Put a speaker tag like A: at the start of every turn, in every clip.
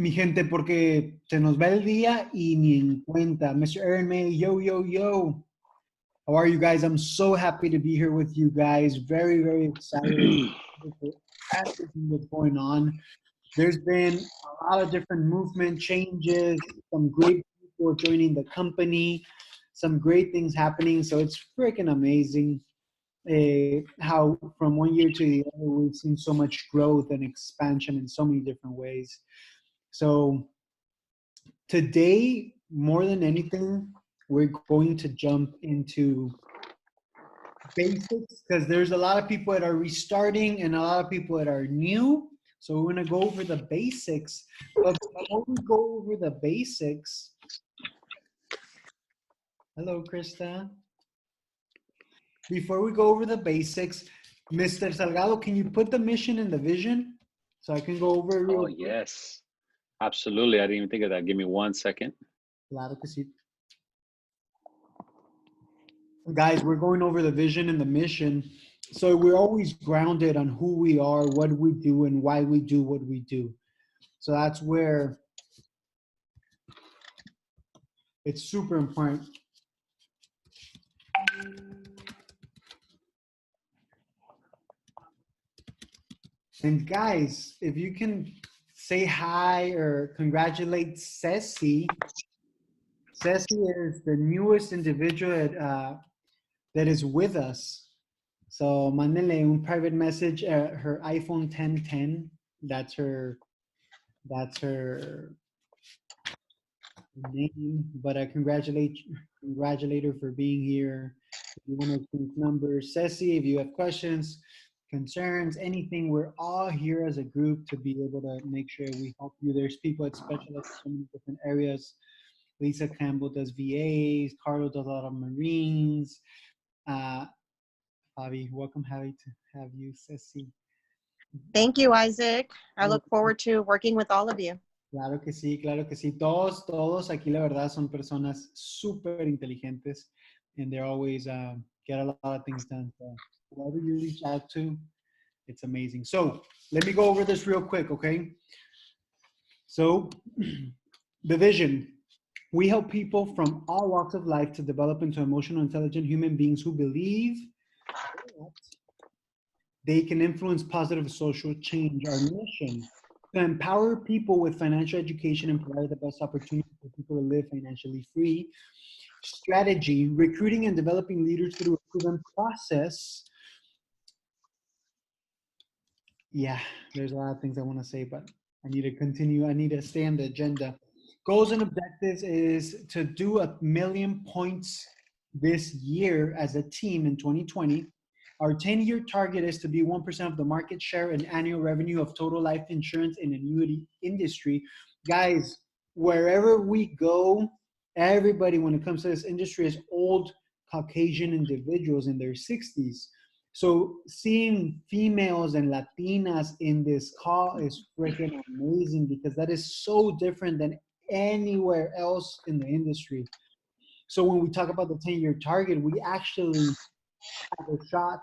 A: mi gente, porque se nos va el día y ni en cuenta. Mr. Aaron May, yo, yo, yo. How are you guys? I'm so happy to be here with you guys. Very, very excited for everything that's going on. There's been a lot of different movement changes, some great people joining the company, some great things happening. So it's freaking amazing how from one year to the other we've seen so much growth and expansion in so many different ways. So today, more than anything, we're going to jump into basics because there's a lot of people that are restarting and a lot of people that are new. So we're going to go over the basics. But before we go over the basics, hello, Krista. Before we go over the basics, Mr. Salgado, can you put the mission and the vision so I can go over it real quick?
B: Yes. Absolutely. I didn't even think of that. Give me 1 second.
A: Claro que sí. Guys, we're going over the vision and the mission. So we're always grounded on who we are, what we do, and why we do what we do. So that's where it's super important. And guys, if you can say hi or congratulate Ceci. Ceci is the newest individual that is with us. So mándele un private message at her iPhone 1010. That's her name. But I congratulate her for being here. If you want to change numbers, Ceci, if you have questions, concerns, anything, we're all here as a group to be able to make sure we help you. There's people that specialize in so many different areas. Lisa Campbell does VAs. Carlo does a lot of Marines. Fabi, welcome, happy to have you, Ceci.
C: Thank you, Isaac. I look forward to working with all of you.
A: Claro que sí, claro que sí. Todos aquí, la verdad, son personas súper inteligentes, and they're always get a lot of things done. So whoever you reach out to, it's amazing. So let me go over this real quick, okay? So the vision. We help people from all walks of life to develop into emotional, intelligent human beings who believe that they can influence positive social change. Our mission, to empower people with financial education and provide the best opportunity for people to live financially free. Strategy, recruiting and developing leaders through a proven process. Yeah, there's a lot of things I want to say, but I need to continue. I need to stay on the agenda. Goals and objectives is to do 1 million points this year as a team in 2020. Our 10-year target is to be 1% of the market share and annual revenue of total life insurance and annuity industry. Guys, wherever we go, everybody, when it comes to this industry, is old Caucasian individuals in their 60s. So seeing females and Latinas in this call is freaking amazing because that is so different than anywhere else in the industry. So when we talk about the 10-year target, we actually have a shot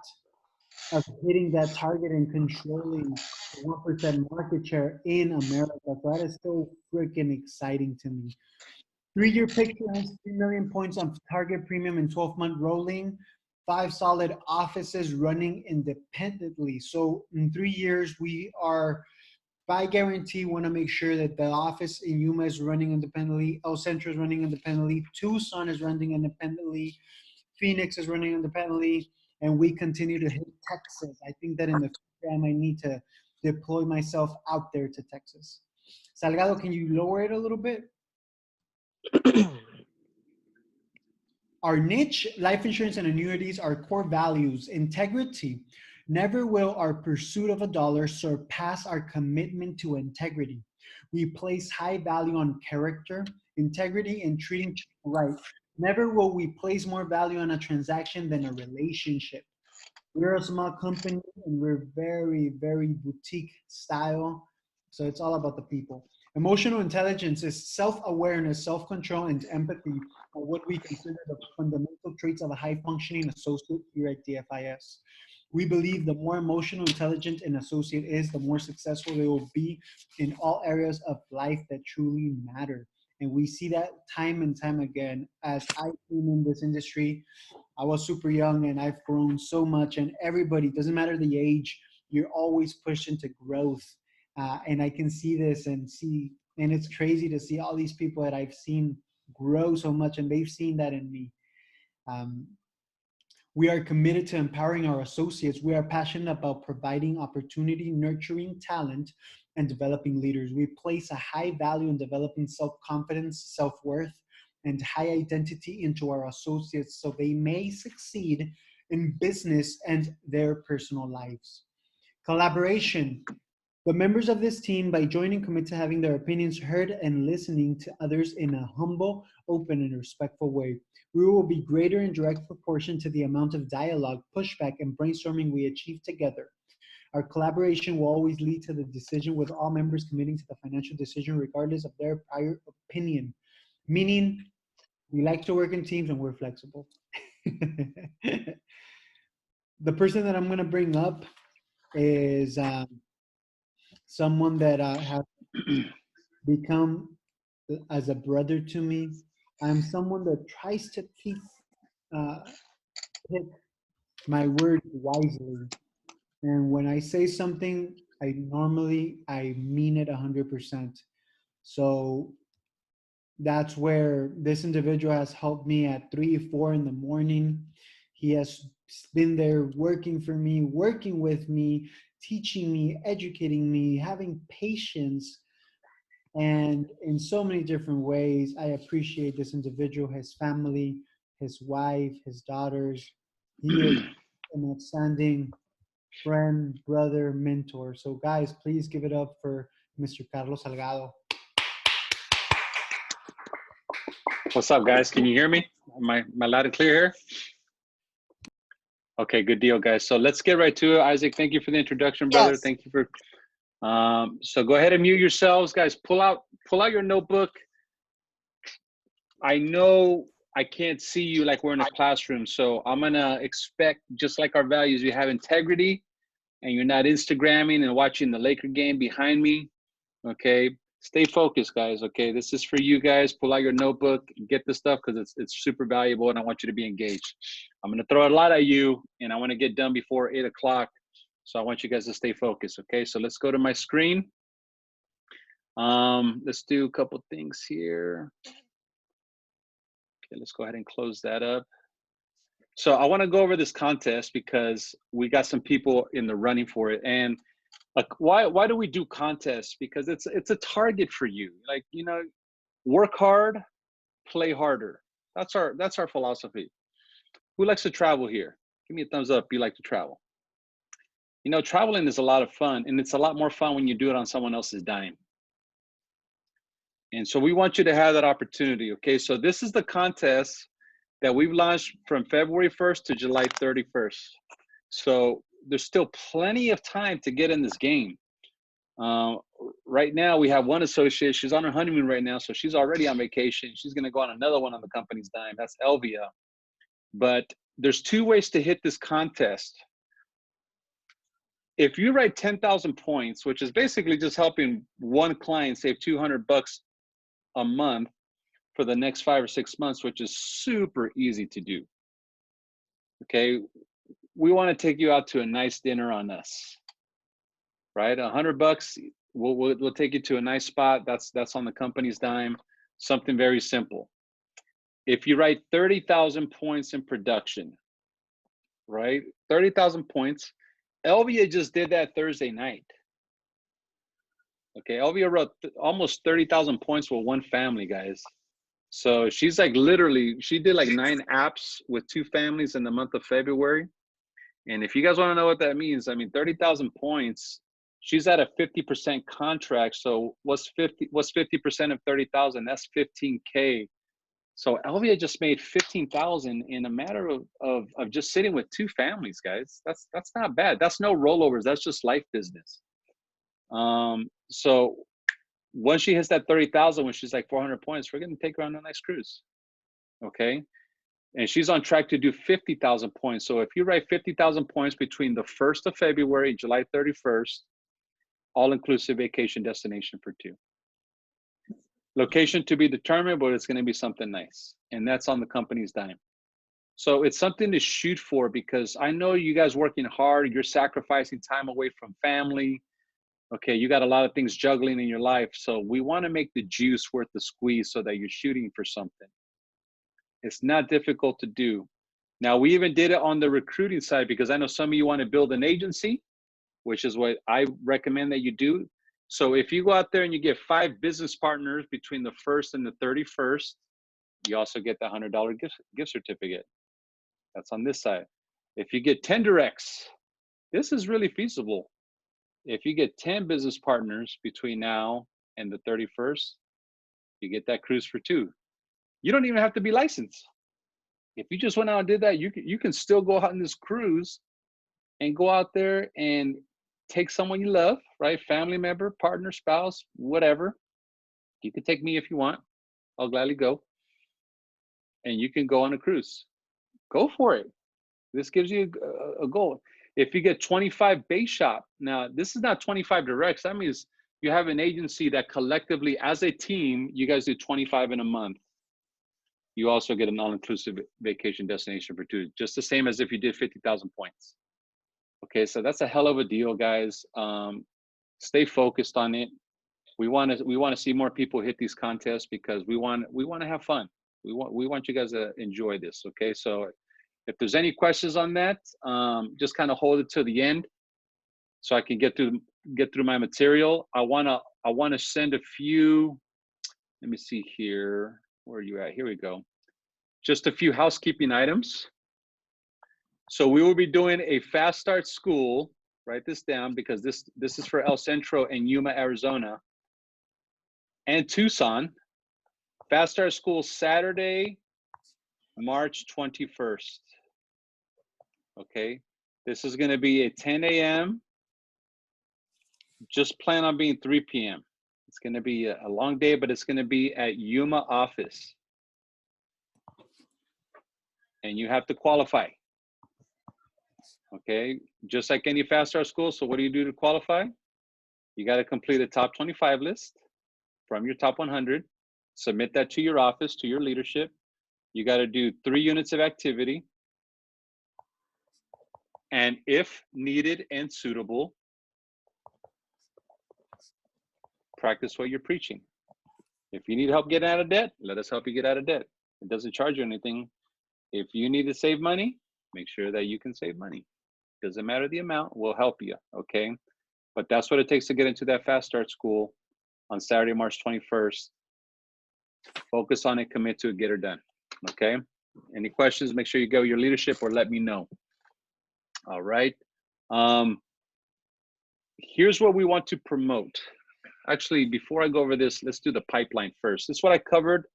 A: of hitting that target and controlling 1% market share in America. So that is so freaking exciting to me. 3-year picture has 3 million points on target premium in 12-month rolling. 5 solid offices running independently. So in 3 years, we are, by guarantee, want to make sure that the office in Yuma is running independently, El Centro is running independently, Tucson is running independently, Phoenix is running independently, and we continue to hit Texas. I think that in the future, I might need to deploy myself out there to Texas. Salgado, can you lower it a little bit? Our niche, life insurance and annuities, are core values. Integrity. Never will our pursuit of a dollar surpass our commitment to integrity. We place high value on character, integrity, and treating people right. Never will we place more value on a transaction than a relationship. We're a small company and we're very, very boutique style. So it's all about the people. Emotional intelligence is self-awareness, self-control, and empathy are what we consider the fundamental traits of a high-functioning associate here at DFIS. We believe the more emotional intelligent an associate is, the more successful they will be in all areas of life that truly matter. And we see that time and time again. As I came in this industry, I was super young and I've grown so much. And everybody, doesn't matter the age, you're always pushed into growth. And I can see this and it's crazy to see all these people that I've seen grow so much, and they've seen that in me. Um, we are committed to empowering our associates. We are passionate about providing opportunity, nurturing talent, and developing leaders. We place a high value in developing self-confidence, self-worth, and high identity into our associates so they may succeed in business and their personal lives. Collaboration. The members of this team, by joining, commit to having their opinions heard and listening to others in a humble, open, and respectful way. We will be greater in direct proportion to the amount of dialogue, pushback, and brainstorming we achieve together. Our collaboration will always lead to the decision, with all members committing to the financial decision regardless of their prior opinion. Meaning, we like to work in teams and we're flexible. The person that I'm going to bring up is someone that has become as a brother to me. I'm someone that tries to uh, pick my words wisely. And when I say something, I mean it 100%. So that's where this individual has helped me at 3, 4 in the morning. He has been there working for me, working with me, teaching me, educating me, having patience, and in so many different ways. I appreciate this individual, his family, his wife, his daughters. He is an outstanding friend, brother, mentor. So guys, please give it up for Mr. Carlos Salgado.
B: What's up, guys? Can you hear me? Am I loud and clear here? Okay, good deal, guys. So let's get right to it. Isaac, thank you for the introduction, brother.
C: Yes.
B: Thank you for. So go ahead and mute yourselves, guys. Pull out your notebook. I know I can't see you like we're in a classroom, so I'm gonna expect, just like our values, you have integrity, and you're not Instagramming and watching the Laker game behind me. Okay, stay focused, guys. Okay, this is for you guys. Pull out your notebook, get the stuff, because it's super valuable, and I want you to be engaged. I'm gonna throw a lot at you, and I want to get done before 8 o'clock, so I want you guys to stay focused. Okay, so let's go to my screen. Let's do a couple things here. Okay, let's go ahead and close that up. So I want to go over this contest because we got some people in the running for it. And why do we do contests? Because it's a target for you. Like, you know, work hard, play harder. That's our philosophy. Who likes to travel here? Give me a thumbs up. You like to travel. You know, traveling is a lot of fun, and it's a lot more fun when you do it on someone else's dime. And so we want you to have that opportunity. Okay, so this is the contest that we've launched from February 1st to July 31st. So there's still plenty of time to get in this game. Right now, we have one associate. She's on her honeymoon right now, so she's already on vacation. She's going to go on another one on the company's dime. That's Elvia. But there's 2 ways to hit this contest. If you write 10,000 points, which is basically just helping one client save $200 a month for the next 5 or 6 months, which is super easy to do. Okay, we want to take you out to a nice dinner on us, right? $100, we'll take you to a nice spot. That's on the company's dime. Something very simple. If you write 30,000 points in production, right? 30,000 points. Elvia just did that Thursday night. Okay, Elvia wrote almost 30,000 points with one family, guys. So she's like literally, she did like 9 apps with 2 families in the month of February. And if you guys want to know what that means, I mean, 30,000 points, she's at a 50% contract. So what's 50% of 30,000? That's 15K. So Elvia just made 15,000 in a matter of just sitting with 2 families, guys. That's not bad. That's no rollovers. That's just life business. So once she hits that 30,000, when she's like 400 points, we're going to take her on a nice cruise. Okay. And she's on track to do 50,000 points. So if you write 50,000 points between the 1st of February, July 31st, all-inclusive vacation destination for 2. Location to be determined, but it's going to be something nice. And that's on the company's dime. So it's something to shoot for, because I know you guys working hard. You're sacrificing time away from family. Okay, you got a lot of things juggling in your life. So we want to make the juice worth the squeeze so that you're shooting for something. It's not difficult to do. Now, we even did it on the recruiting side, because I know some of you want to build an agency, which is what I recommend that you do. So if you go out there and you get 5 business partners between the 1st and the 31st, you also get the $100 gift certificate. That's on this side. If you get 10 directs, this is really feasible. If you get 10 business partners between now and the 31st, you get that cruise for 2. You don't even have to be licensed. If you just went out and did that, you can still go out on this cruise and go out there and take someone you love, right? Family member, partner, spouse, whatever. You can take me if you want. I'll gladly go. And you can go on a cruise. Go for it. This gives you a goal. If you get 25 base shop, now this is not 25 directs. That means you have an agency that collectively, as a team, you guys do 25 in a month. You also get an all-inclusive vacation destination for 2, just the same as if you did 50,000 points. Okay, so that's a hell of a deal, guys. Stay focused on it. We want to see more people hit these contests, because we want to have fun. We want you guys to enjoy this. Okay, so if there's any questions on that, just kind of hold it to the end, so I can get through my material. I wanna send a few. Let me see here. Where are you at? Here we go. Just a few housekeeping items. So we will be doing a fast start school. Write this down, because this is for El Centro and Yuma, Arizona, and Tucson. Fast start school Saturday, March 21st. Okay, this is going to be at 10 a.m. Just plan on being 3 p.m. It's going to be a long day, but it's going to be at Yuma office. And you have to qualify. Okay, just like any fast start school. So what do you do to qualify? You got to complete a top 25 list from your top 100. Submit that to your office, to your leadership. You got to do 3 units of activity. And if needed and suitable, practice what you're preaching. If you need help getting out of debt, let us help you get out of debt. It doesn't charge you anything. If you need to save money, make sure that you can save money. Doesn't matter the amount, we'll help you, okay? But that's what it takes to get into that fast start school on Saturday, March 21st. Focus on it, commit to it, get her done, okay? Any questions, make sure you go your leadership or let me know. All right. Here's what we want to promote. Actually, before I go over this, let's do the pipeline first. This is what I covered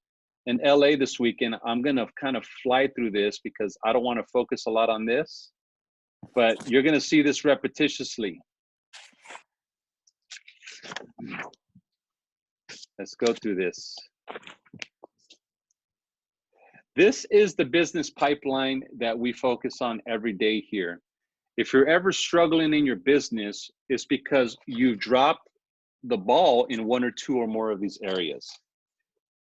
B: in LA this weekend. I'm gonna kind of fly through this because I don't want to focus a lot on this, but you're gonna see this repetitiously. Let's go through this. This is the business pipeline that we focus on every day here. If you're ever struggling in your business, it's because you dropped the ball in 1 or 2 or more of these areas.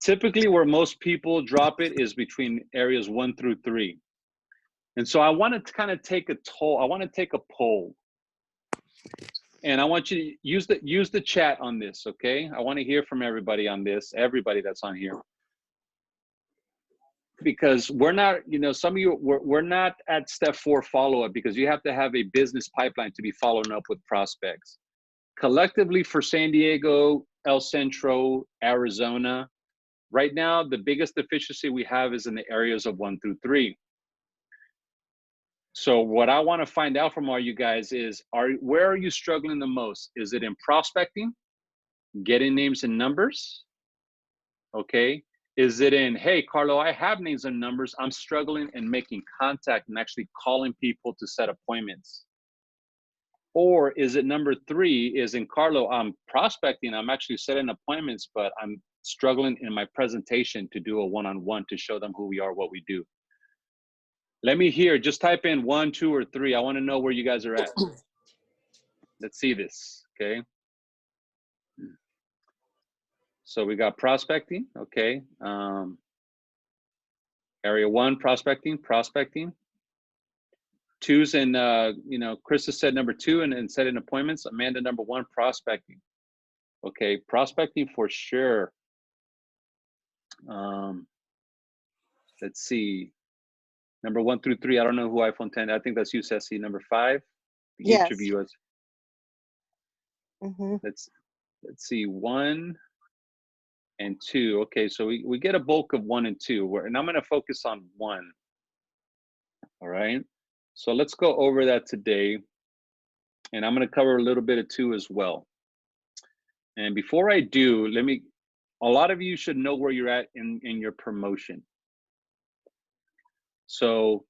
B: Typically, where most people drop it is between areas 1 through 3. And so I want to kind of take a poll. And I want you to use the chat on this, okay? I want to hear from everybody on this, everybody that's on here. Because we're not, some of you, we're not at step 4 follow-up, because you have to have a business pipeline to be following up with prospects. Collectively for San Diego, El Centro, Arizona, right now, the biggest deficiency we have is in the areas of 1 through 3. So what I want to find out from all you guys is, where are you struggling the most? Is it in prospecting, getting names and numbers? Okay. Is it in, hey, Carlo, I have names and numbers. I'm struggling in making contact and actually calling people to set appointments? Or is it number 3, is in, Carlo, I'm prospecting, I'm actually setting appointments, but I'm struggling in my presentation to do a one-on-one to show them who we are, what we do. Let me hear. Just type in 1, 2, or 3. I want to know where you guys are at. Let's see this. Okay. So we got prospecting. Okay. Area 1, prospecting. 2's in, Krista said number 2 and setting appointments. Amanda, number 1, prospecting. Okay, prospecting for sure. Let's see. Number 1 through 3. I don't know who iPhone 10. I think that's you, Ceci. Number 5.
C: Yes.
B: Each of you is.
C: Mm-hmm.
B: Let's see. 1 and 2. Okay, so we get a bulk of 1 and 2. And I'm going to focus on 1. All right. So let's go over that today. And I'm going to cover a little bit of 2 as well. And before I do, a lot of you should know where you're at in your promotion. So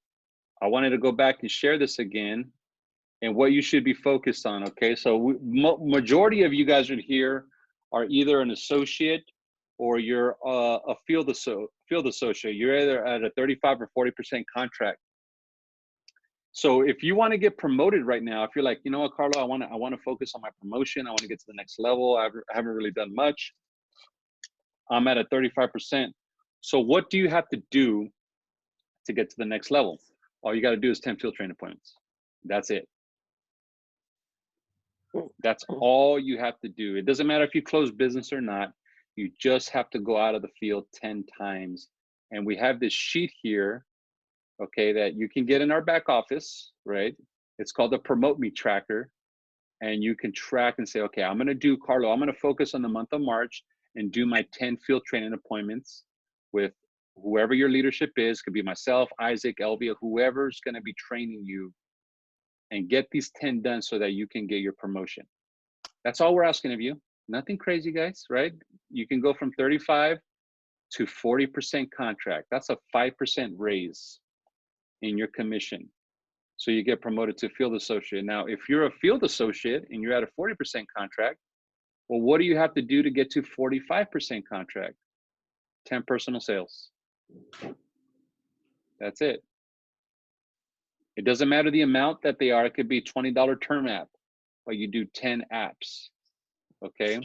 B: I wanted to go back and share this again and what you should be focused on. Okay, so majority of you guys are here are either an associate or you're a field associate. You're either at a 35 or 40% contract. So if you want to get promoted right now, if you're like, you know what, Carlo, I want to focus on my promotion. I want to get to the next level. I haven't really done much. I'm at a 35%. So what do you have to do to get to the next level? All you got to do is 10 field training appointments. That's it. That's all you have to do. It doesn't matter if you close business or not. You just have to go out of the field 10 times. And we have this sheet here, okay, that you can get in our back office, right? It's called the Promote Me Tracker. And you can track and say, okay, I'm going to do, Carlo, I'm going to focus on the month of March and do my 10 field training appointments with whoever your leadership is. Could be myself, Isaac, Elvia, whoever's going to be training you, and get these 10 done so that you can get your promotion. That's all we're asking of you. Nothing crazy, guys, right? You can go from 35 to 40% contract. That's a 5% raise in your commission. So you get promoted to field associate. Now, if you're a field associate and you're at a 40% contract, well, what do you have to do to get to 45% contract? 10 personal sales. That's it. It doesn't matter the amount that they are. It could be $20 term app, but you do 10 apps. Okay.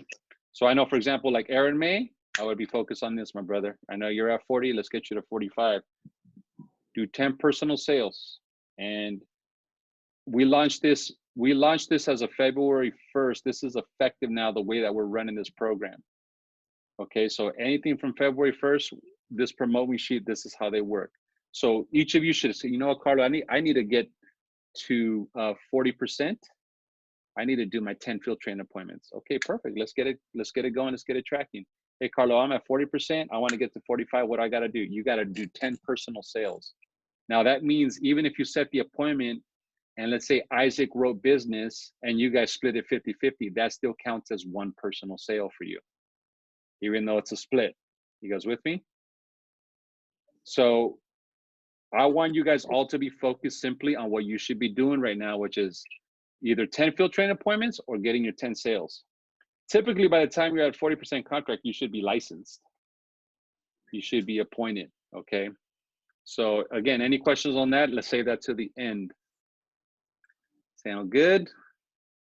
B: So I know, for example, like Aaron May, I would be focused on this, my brother. I know you're at 40. Let's get you to 45. Do 10 personal sales. And we launched this as of February 1st. This is effective now, the way that we're running this program. Okay, so anything from February 1st, this Promote Me sheet, this is how they work. So each of you should say, you know what, Carlo, I need to get to 40%. I need to do my 10 field training appointments. Okay, perfect. Let's get it going. Let's get it tracking. Hey, Carlo, I'm at 40%. I want to get to 45. What do I got to do? You got to do 10 personal sales. Now that means even if you set the appointment and let's say Isaac wrote business and you guys split it 50-50, that still counts as one personal sale for you, even though it's a split. You guys with me? So I want you guys all to be focused simply on what you should be doing right now, which is either 10 field training appointments or getting your 10 sales. Typically, by the time you're at 40% contract, you should be licensed. You should be appointed, okay? So again, any questions on that? Let's save that to the end. Sound good?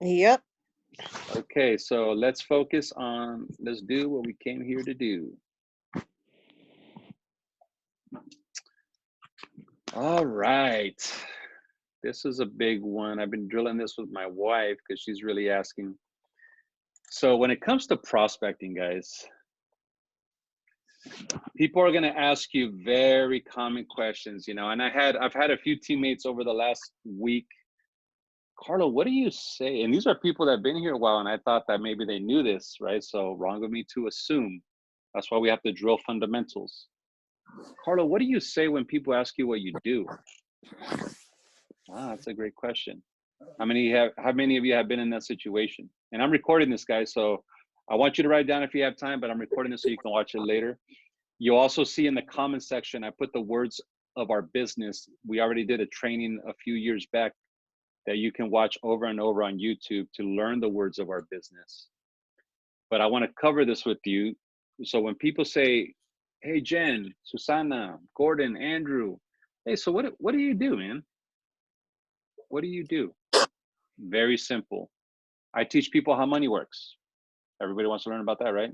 C: Yep.
B: Okay, so let's focus on, let's do what we came here to do. All right. This is a big one. I've been drilling this with my wife because she's really asking. So when it comes to prospecting, guys, people are going to ask you very common questions, you know, and I've had a few teammates over the last week. Carlo, what do you say? And these are people that have been here a while, and I thought that maybe they knew this, right? So wrong of me to assume. That's why we have to drill fundamentals. Carlo, what do you say when people ask you what you do? Ah, that's a great question. How many of you have been in that situation? And I'm recording this, guys, so I want you to write it down if you have time, but I'm recording this so you can watch it later. You'll also see in the comment section, I put the words of our business. We already did a training a few years back that you can watch over and over on YouTube to learn the words of our business. But I want to cover this with you. So when people say, hey, Jen, Susana, Gordon, Andrew, Hey, so what do you do, man? What do you do? Very simple. I teach people how money works. Everybody wants to learn about that, right?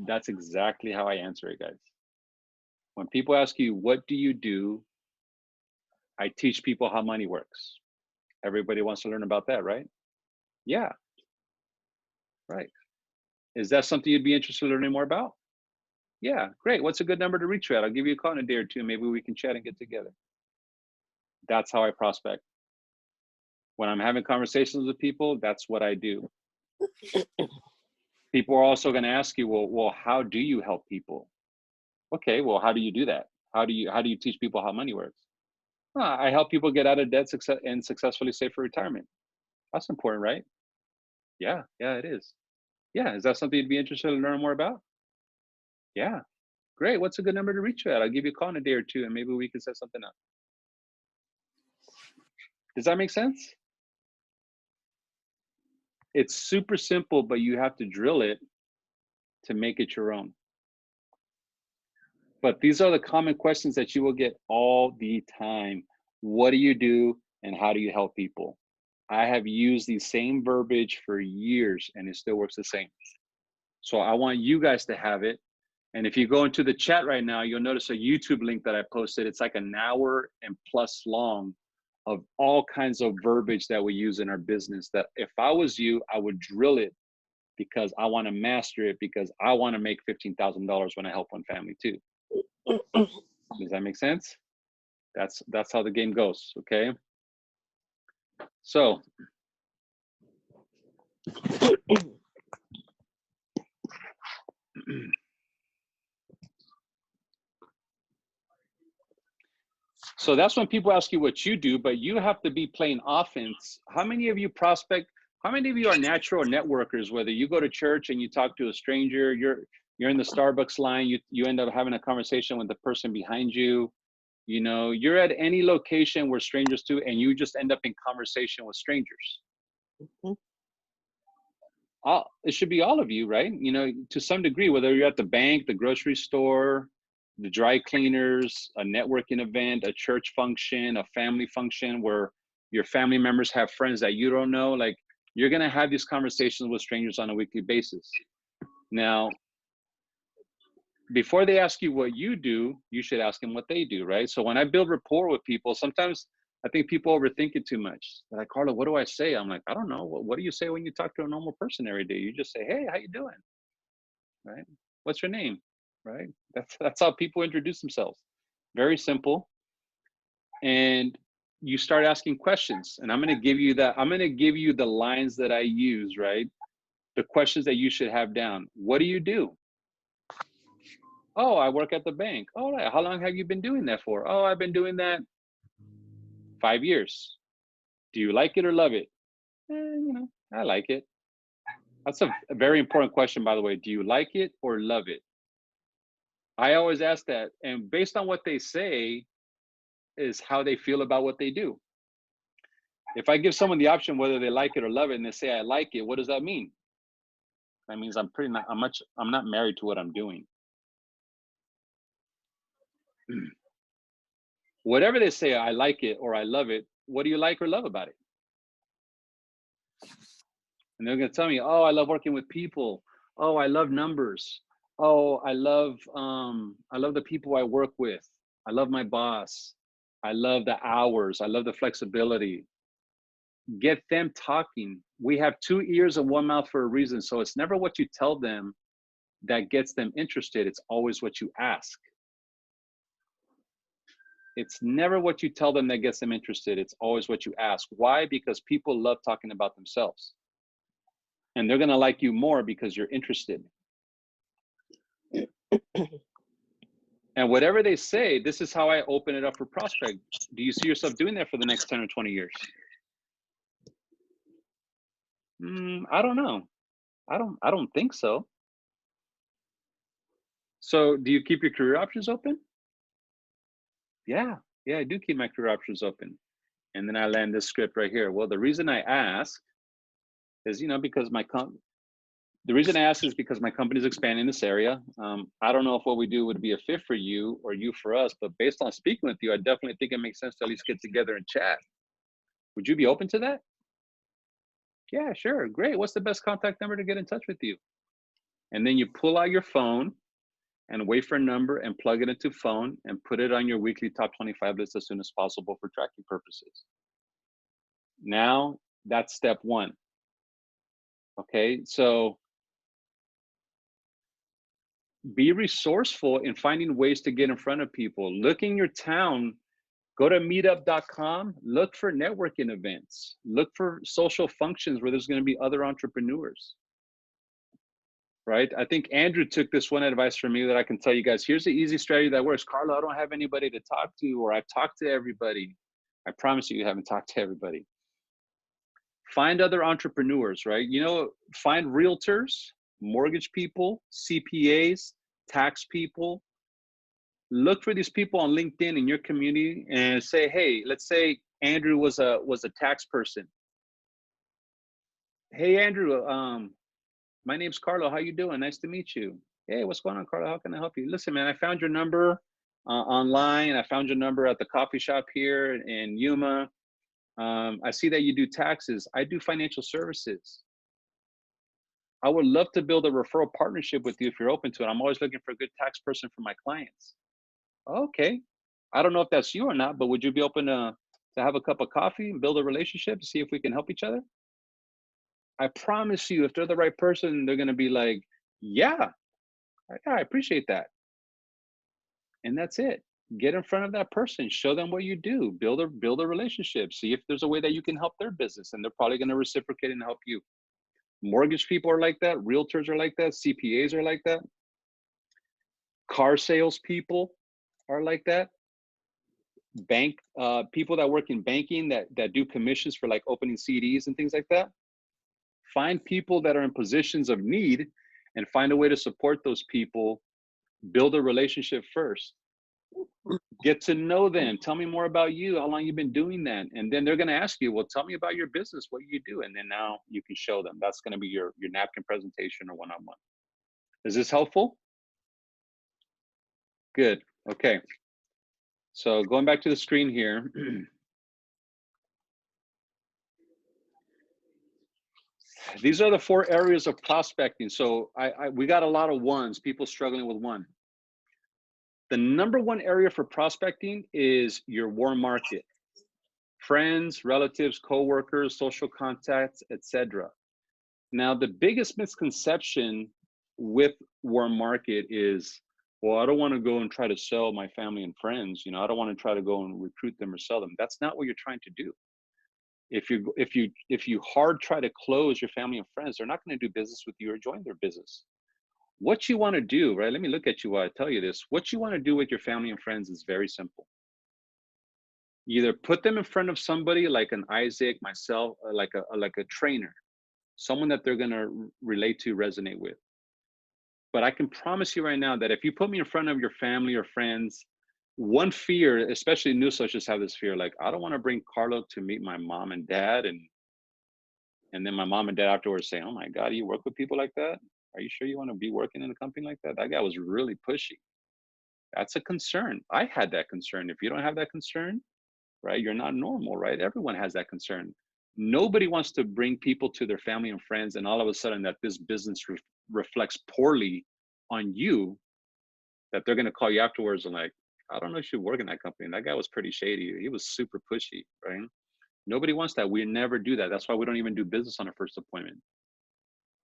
B: That's exactly how I answer it, guys. When people ask you, what do you do? I teach people how money works. Everybody wants to learn about that, right? Yeah, right. Is that something you'd be interested in learning more about? Yeah, great. What's a good number to reach you at? I'll give you a call in a day or two. Maybe we can chat and get together. That's how I prospect. When I'm having conversations with people, that's what I do. People are also going to ask you, well, how do you help people? Okay, well, how do you do that? How do you teach people how money works? I help people get out of debt and successfully save for retirement. That's important, right? Yeah, it is. Yeah, is that something you'd be interested in learning more about? Yeah, great. What's a good number to reach you at? I'll give you a call in a day or two, and maybe we can set something up. Does that make sense? It's super simple, but you have to drill it to make it your own. But these are the common questions that you will get all the time. What do you do and how do you help people? I have used the same verbiage for years and it still works the same. So I want you guys to have it. And if you go into the chat right now, you'll notice a YouTube link that I posted. It's like an hour and plus long of all kinds of verbiage that we use in our business that if I was you, I would drill it because I want to master it because I want to make $15,000 when I help one family too. Does that make sense? That's how the game goes, okay? So so that's when people ask you what you do, but you have to be playing offense. How many of you prospect? How many of you are natural networkers? Whether you go to church and you talk to a stranger, you're in the Starbucks line, you end up having a conversation with the person behind you. You know, you're at any location where strangers do, and you just end up in conversation with strangers.
C: Mhm.
B: It should be all of you, right? You know, to some degree, whether you're at the bank, the grocery store, the dry cleaners, a networking event, a church function, a family function where your family members have friends that you don't know, like you're going to have these conversations with strangers on a weekly basis. Now, before they ask you what you do, you should ask them what they do, right? So when I build rapport with people, sometimes I think people overthink it too much. They're like, Carlo, what do I say? I'm like, I don't know. What do you say when you talk to a normal person every day? You just say, hey, how you doing? Right? What's your name? Right? That's how people introduce themselves. Very simple. And you start asking questions. And I'm going to give you that. I'm going to give you the lines that I use, right? The questions that you should have down. What do you do? Oh, I work at the bank. All right. How long have you been doing that for? Oh, I've been doing that 5 years. Do you like it or love it? You know, I like it. That's a very important question, by the way. Do you like it or love it? I always ask that. And based on what they say is how they feel about what they do. If I give someone the option whether they like it or love it and they say I like it, what does that mean? That means I'm not married to what I'm doing. Whatever they say, I like it or I love it, what do you like or love about it? And they're going to tell me, oh, I love working with people. Oh, I love numbers. Oh, I love the people I work with. I love my boss. I love the hours. I love the flexibility. Get them talking. We have 2 ears and 1 mouth for a reason. So it's never what you tell them that gets them interested. It's always what you ask. It's never what you tell them that gets them interested. It's always what you ask. Why? Because people love talking about themselves. And they're going to like you more because you're interested. And whatever they say, this is how I open it up for prospect. Do you see yourself doing that for the next 10 or 20 years? I don't know. I don't think so. So do you keep your career options open? Yeah, I do keep my career options open. And then I land this script right here. Well, the reason I ask is, because The reason I ask is because my company is expanding in this area. I don't know if what we do would be a fit for you or you for us, but based on speaking with you, I definitely think it makes sense to at least get together and chat. Would you be open to that? Yeah, sure. Great. What's the best contact number to get in touch with you? And then you pull out your phone and wait for a number and plug it into phone and put it on your weekly top 25 list as soon as possible for tracking purposes. Now that's step one. Okay, so be resourceful in finding ways to get in front of people. Look in your town, go to meetup.com, look for networking events, look for social functions where there's going to be other entrepreneurs. Right? I think Andrew took this one advice from me that I can tell you guys. Here's the easy strategy that works. Carlo, I don't have anybody to talk to, or I've talked to everybody. I promise you haven't talked to everybody. Find other entrepreneurs, right? You know, find realtors, mortgage people, CPAs, tax people. Look for these people on LinkedIn in your community and say, hey, let's say Andrew was a tax person. Hey, Andrew, my name's Carlo. How you doing? Nice to meet you. Hey, what's going on, Carlo? How can I help you? Listen, man, I found your number online. I found your number at the coffee shop here in Yuma. I see that you do taxes. I do financial services. I would love to build a referral partnership with you if you're open to it. I'm always looking for a good tax person for my clients. Okay. I don't know if that's you or not, but would you be open to have a cup of coffee and build a relationship to see if we can help each other? I promise you, if they're the right person, they're going to be like, yeah, I appreciate that. And that's it. Get in front of that person, show them what you do, build a relationship, see if there's a way that you can help their business, and they're probably going to reciprocate and help you. Mortgage people are like that. Realtors are like that. CPAs are like that. Car sales people are like that. Bank people that work in banking that do commissions for like opening CDs and things like that. Find people that are in positions of need and find a way to support those people. Build a relationship first. Get to know them. Tell me more about you, how long you've been doing that. And then they're going to ask you, well, tell me about your business, what you do. And then now you can show them. That's going to be your napkin presentation or one-on-one. Is this helpful? Good. Okay. So going back to the screen here. These are the 4 areas of prospecting. So we got a lot of ones, people struggling with one. The number 1 area for prospecting is your warm market. Friends, relatives, coworkers, social contacts, etc. Now, the biggest misconception with warm market is, well, I don't want to go and try to sell my family and friends. You know, I don't want to try to go and recruit them or sell them. That's not what you're trying to do. If you hard try to close your family and friends, they're not going to do business with you or join their business. What you want to do, right? Let me look at you while I tell you this. What you want to do with your family and friends is very simple. Either put them in front of somebody like an Isaac, myself, like a trainer, someone that they're going to relate to, resonate with. But I can promise you right now that if you put me in front of your family or friends, one fear, especially new associates have this fear, like, I don't want to bring Carlo to meet my mom and dad. And then my mom and dad afterwards say, oh my God, you work with people like that? Are you sure you want to be working in a company like that? That guy was really pushy. That's a concern. I had that concern. If you don't have that concern, right, you're not normal, right? Everyone has that concern. Nobody wants to bring people to their family and friends and all of a sudden that this business reflects poorly on you, that they're going to call you afterwards and like, I don't know if you should work in that company. That guy was pretty shady. He was super pushy, right? Nobody wants that. We never do that. That's why we don't even do business on a first appointment.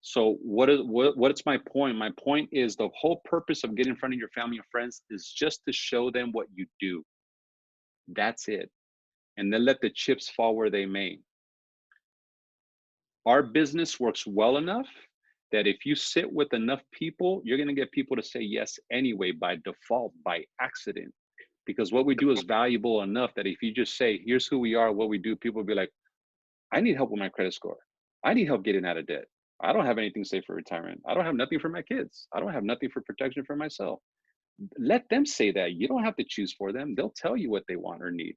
B: So what's my point? My point is the whole purpose of getting in front of your family and friends is just to show them what you do. That's it. And then let the chips fall where they may. Our business works well enough that if you sit with enough people, you're going to get people to say yes anyway, by default, by accident. Because what we do is valuable enough that if you just say, here's who we are, what we do, people will be like, I need help with my credit score. I need help getting out of debt. I don't have anything saved for retirement. I don't have nothing for my kids. I don't have nothing for protection for myself. Let them say that. You don't have to choose for them. They'll tell you what they want or need.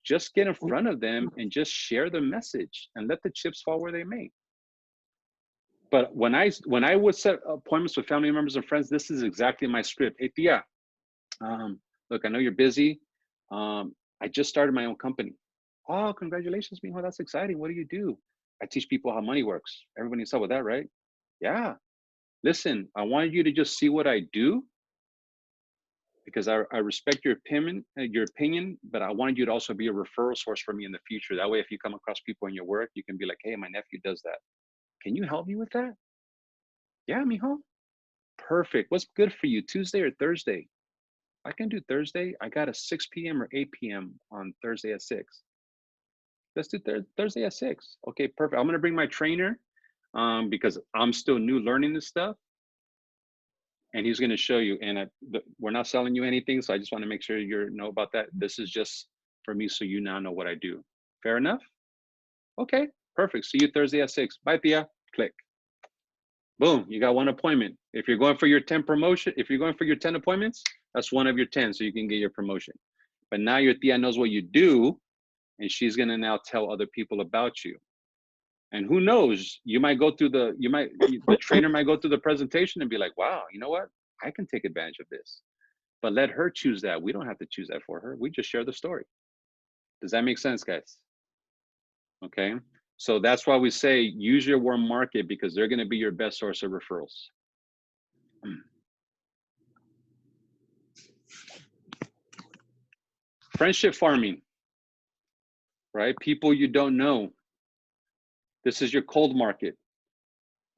B: Just get in front of them and just share the message and let the chips fall where they may. But when I would set appointments with family members and friends, this is exactly my script. Hey, Tia, look, I know you're busy. I just started my own company. Oh, congratulations, mijo. That's exciting. What do you do? I teach people how money works. Everybody needs help with that, right? Yeah. Listen, I wanted you to just see what I do because I respect your opinion, but I wanted you to also be a referral source for me in the future. That way, if you come across people in your work, you can be like, hey, my nephew does that. Can you help me with that? Yeah, mijo. Perfect. What's good for you, Tuesday or Thursday? I can do Thursday. I got a 6 p.m. or 8 p.m. on Thursday at 6. Let's do Thursday at 6. Okay, perfect. I'm going to bring my trainer because I'm still new learning this stuff. And he's going to show you. And we're not selling you anything. So I just want to make sure you know about that. This is just for me so you now know what I do. Fair enough? Okay, perfect. See you Thursday at 6. Bye, Tia. Click. Boom, you got one appointment. If you're going for your 10 promotion, if you're going for your 10 appointments, that's one of your 10, so you can get your promotion. But now your tia knows what you do, and she's gonna now tell other people about you. And who knows, you might go through the trainer might go through the presentation and be like, wow, you know what? I can take advantage of this. But let her choose that. We don't have to choose that for her. We just share the story. Does that make sense, guys? Okay. So that's why we say use your warm market because they're going to be your best source of referrals. Friendship farming, right? People you don't know. This is your cold market.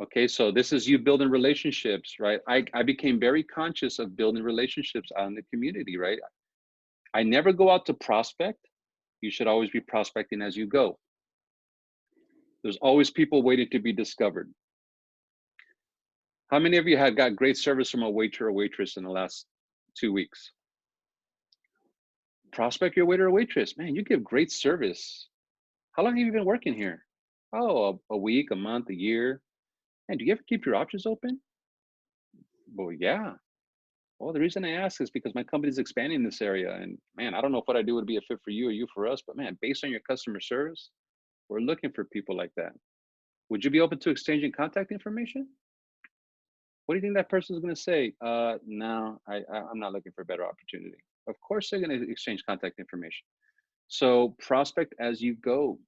B: Okay, so this is you building relationships, right? I became very conscious of building relationships out in the community, right? I never go out to prospect. You should always be prospecting as you go. There's always people waiting to be discovered. How many of you have got great service from a waiter or waitress in the last 2 weeks? Prospect your waiter or waitress. Man, you give great service. How long have you been working here? Oh, a week, a month, a year. And do you ever keep your options open? Well, yeah. Well, the reason I ask is because my company is expanding in this area. And man, I don't know if what I do would be a fit for you or you for us, but man, based on your customer service, we're looking for people like that. Would you be open to exchanging contact information? What do you think that person is going to say? No, I'm not looking for a better opportunity. Of course, they're going to exchange contact information. So prospect as you go.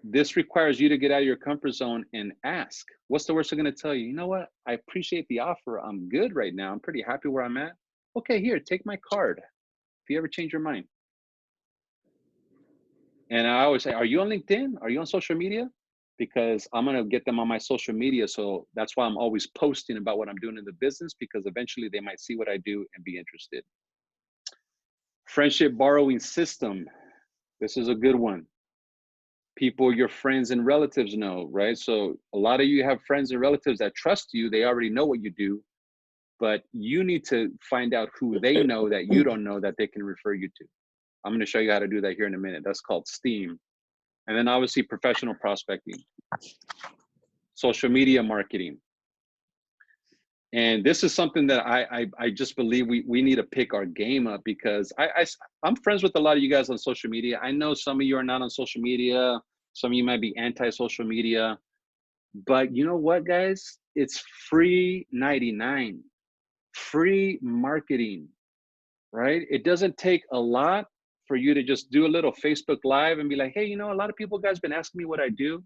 B: This requires you to get out of your comfort zone and ask. What's the worst they're going to tell you? You know what? I appreciate the offer. I'm good right now. I'm pretty happy where I'm at. Okay, here, take my card. If you ever change your mind. And I always say, are you on LinkedIn? Are you on social media? Because I'm going to get them on my social media. So that's why I'm always posting about what I'm doing in the business, because eventually they might see what I do and be interested. Friendship borrowing system. This is a good one. People your friends and relatives know, right? So a lot of you have friends and relatives that trust you. They already know what you do, but you need to find out who they know that you don't know that they can refer you to. I'm going to show you how to do that here in a minute. That's called STEAM. And then obviously professional prospecting, social media marketing. And this is something that I just believe we need to pick our game up, because I'm friends with a lot of you guys on social media. I know some of you are not on social media. Some of you might be anti-social media. But you know what, guys? It's free 99. Free marketing, right? It doesn't take a lot for you to just do a little Facebook Live and be like, hey, you know, a lot of people guys been asking me what I do.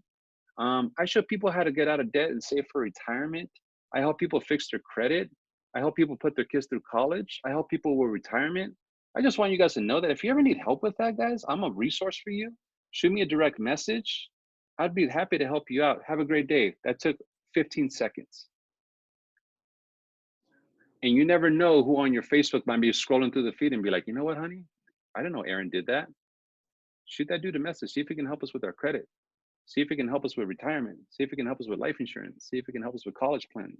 B: I show people how to get out of debt and save for retirement. I help people fix their credit. I help people put their kids through college. I help people with retirement. I just want you guys to know that if you ever need help with that, guys, I'm a resource for you. Shoot me a direct message. I'd be happy to help you out. Have a great day. That took 15 seconds. And you never know who on your Facebook might be scrolling through the feed and be like, you know what, honey? I didn't know Aaron did that. Shoot that dude a message. See if he can help us with our credit. See if he can help us with retirement. See if he can help us with life insurance. See if he can help us with college planning.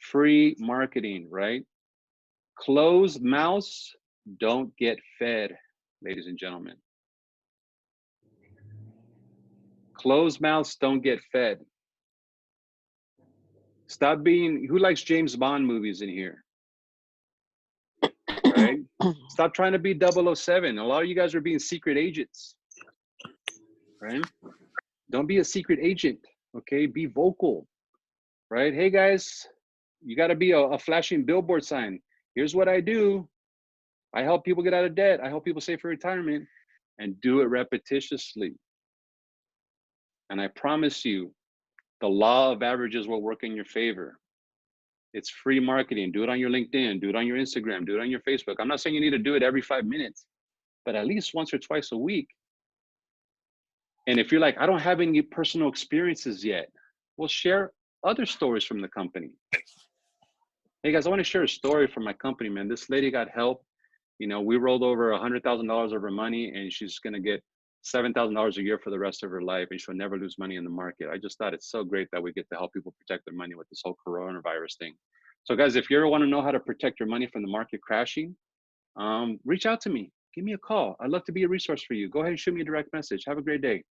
B: Free marketing, right? Closed mouths don't get fed, ladies and gentlemen. Closed mouths don't get fed. Stop being, who likes James Bond movies in here? Right? Stop trying to be 007. A lot of you guys are being secret agents, right? Don't be a secret agent, Okay, be vocal, right? Hey guys, you got to be a flashing billboard sign. Here's what I do. I help people get out of debt. I help people save for retirement, and do it repetitiously. And I promise you, the law of averages will work in your favor. It's free marketing. Do it on your LinkedIn, do it on your Instagram, do it on your Facebook. I'm not saying you need to do it every 5 minutes, but at least once or twice a week. And if you're like, I don't have any personal experiences yet, well, share other stories from the company. Hey guys, I want to share a story from my company, man. This lady got help. You know, we rolled over $100,000 of her money, and she's going to get $7,000 a year for the rest of her life, and she'll never lose money in the market. I just thought it's so great that we get to help people protect their money with this whole coronavirus thing. So guys, if you ever want to know how to protect your money from the market crashing, reach out to me. Give me a call. I'd love to be a resource for you. Go ahead and shoot me a direct message. Have a great day.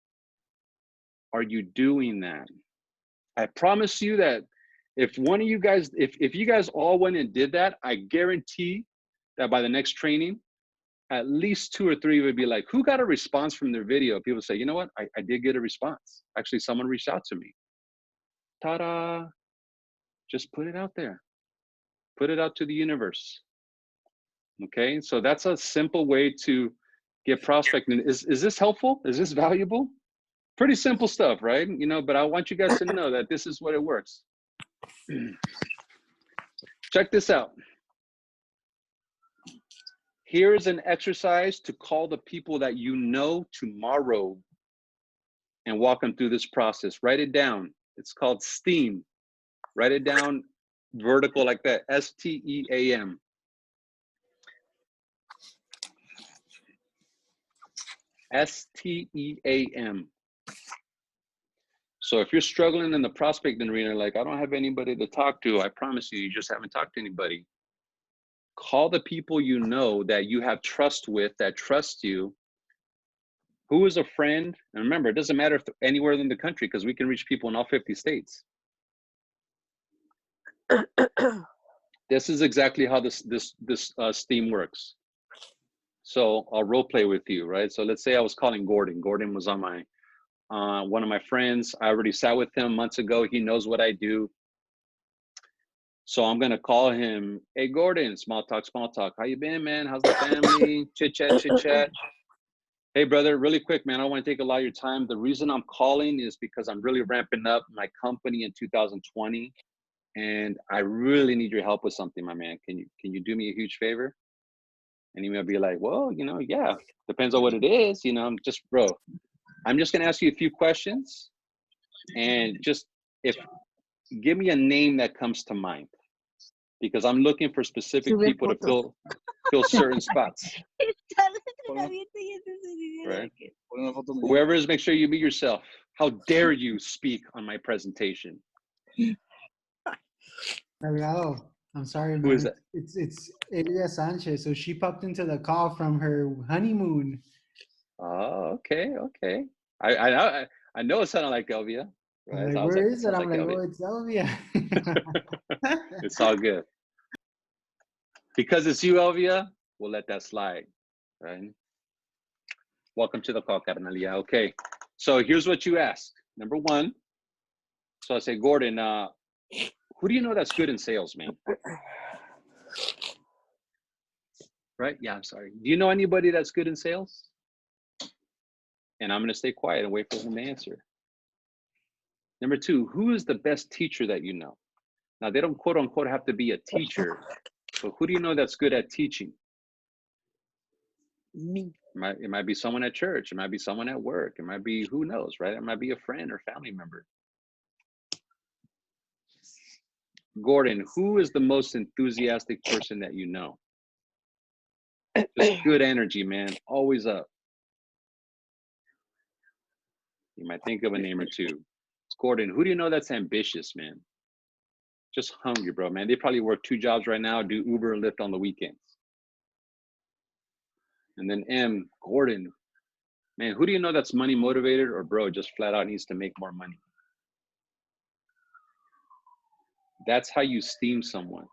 B: Are you doing that? I promise you that if one of you guys, if you guys all went and did that, I guarantee that by the next training, at least 2 or 3 would be like, who got a response from their video? People say, you know what? I did get a response. Actually, someone reached out to me. Ta-da. Just put it out there. Put it out to the universe. Okay, so that's a simple way to get prospecting. Is this helpful? Is this valuable? Pretty simple stuff, right? You know, but I want you guys to know that this is what it works. Check this out. Here's an exercise to call the people that you know tomorrow and walk them through this process. Write it down. It's called STEAM. Write it down vertical like that. STEAM. STEAM. So if you're struggling in the prospecting arena, like, I don't have anybody to talk to, I promise you, you just haven't talked to anybody. Call the people you know that you have trust with, that trust you. Who is a friend? And remember, it doesn't matter if anywhere in the country, because we can reach people in all 50 states. This is exactly how this STEAM works. So I'll role play with you, right? So let's say I was calling Gordon. Gordon was on my one of my friends. I already sat with him months ago. He knows what I do. So I'm gonna call him. Hey Gordon, small talk, small talk. How you been, man? How's the family? Chit chat, chit chat. Hey brother, really quick, man. I don't want to take a lot of your time. The reason I'm calling is because I'm really ramping up my company in 2020, and I really need your help with something, my man. Can you do me a huge favor? And he may be like, well, you know, yeah, depends on what it is. You know, I'm just gonna ask you a few questions, and just give me a name that comes to mind, because I'm looking for specific people to fill certain spots. Right? Whoever is, make sure you meet yourself. How dare you speak on my presentation?
A: I'm sorry, man.
B: Who is that?
A: It's Elia Sanchez. So she popped into the call from her honeymoon.
B: Oh, okay. I know it sounded like Elvia. Right?
A: I'm like, where is it? I'm like, oh, it's Elvia.
B: It's all good. Because it's you, Elvia, we'll let that slide, right? Welcome to the call, Carnalia. Okay, so here's what you ask. Number 1, so I say, Gordon, who do you know that's good in sales, man? Right? Yeah, I'm sorry. Do you know anybody that's good in sales? And I'm going to stay quiet and wait for him to answer. Number 2, who is the best teacher that you know? Now, they don't quote unquote have to be a teacher, but who do you know that's good at teaching?
C: Me.
B: It might be someone at church. It might be someone at work. It might be, who knows, right? It might be a friend or family member. Gordon, who is the most enthusiastic person that you know? Just good energy, man. Always up. You might think of a name or 2. Gordon, who do you know that's ambitious, man? Just hungry, bro, man. They probably work 2 jobs right now, do Uber and Lyft on the weekends. And then M, Gordon, man, who do you know that's money motivated, or bro, just flat out needs to make more money? That's how you STEAM someone.